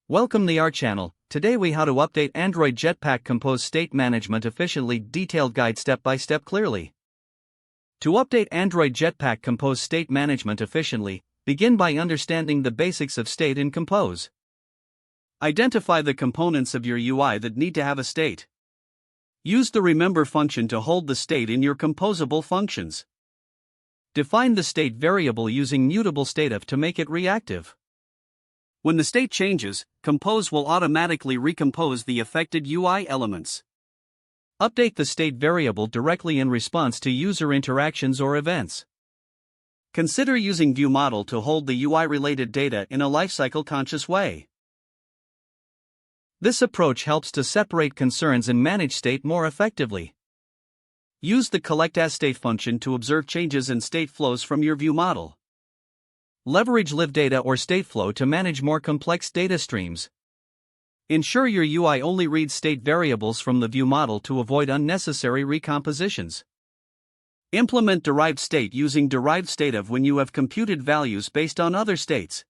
Welcome to our channel. Today we how to update Android Jetpack Compose state management efficiently. Detailed guide step by step clearly. To update Android Jetpack Compose state management efficiently, begin by understanding the basics of state in Compose. Identify the components of your UI that need to have a state. Use the remember function to hold the state in your composable functions. Define the state variable using mutable stateIf to make it reactive. When the state changes, Compose will automatically recompose the affected UI elements. Update the state variable directly in response to user interactions or events. Consider using ViewModel to hold the UI-related data in a lifecycle-conscious way. This approach helps to separate concerns and manage state more effectively. Use the collectAsState function to observe changes in state flows from your ViewModel. Leverage live data or stateflow to manage more complex data streams. Ensure your UI only reads state variables from the ViewModel to avoid unnecessary recompositions. Implement derived state using derived stateIf when you have computed values based on other states.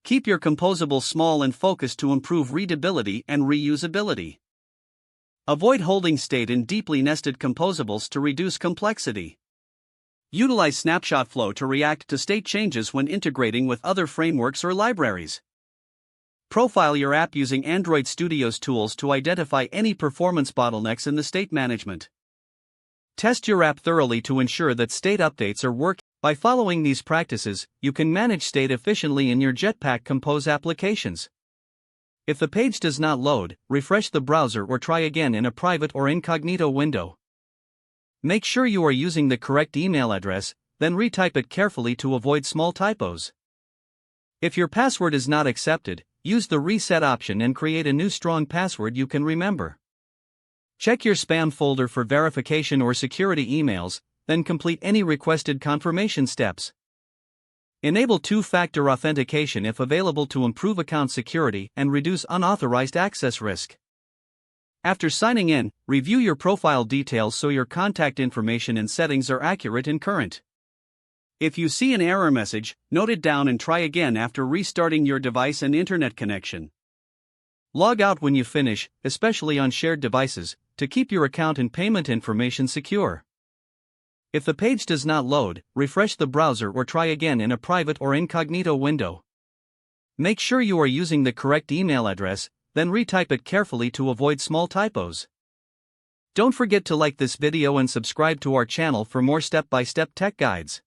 Keep your composable small and focused to improve readability and reusability. Avoid holding state in deeply nested composables to reduce complexity. Utilize snapshot flow to react to state changes when integrating with other frameworks or libraries. Profile your app using Android Studio's tools to identify any performance bottlenecks in the state management. Test your app thoroughly to ensure that state updates are working. By following these practices, you can manage state efficiently in your Jetpack Compose applications. If the page does not load, refresh the browser or try again in a private or incognito window. Make sure you are using the correct email address, then retype it carefully to avoid small typos. If your password is not accepted, use the reset option and create a new strong password you can remember. Check your spam folder for verification or security emails, then complete any requested confirmation steps. Enable two-factor authentication if available to improve account security and reduce unauthorized access risk. After signing in, review your profile details so your contact information and settings are accurate and current. If you see an error message, note it down and try again after restarting your device and internet connection. Log out when you finish, especially on shared devices, to keep your account and payment information secure. If the page does not load, refresh the browser or try again in a private or incognito window. Make sure you are using the correct email address, then retype it carefully to avoid small typos. Don't forget to like this video and subscribe to our channel for more step-by-step tech guides.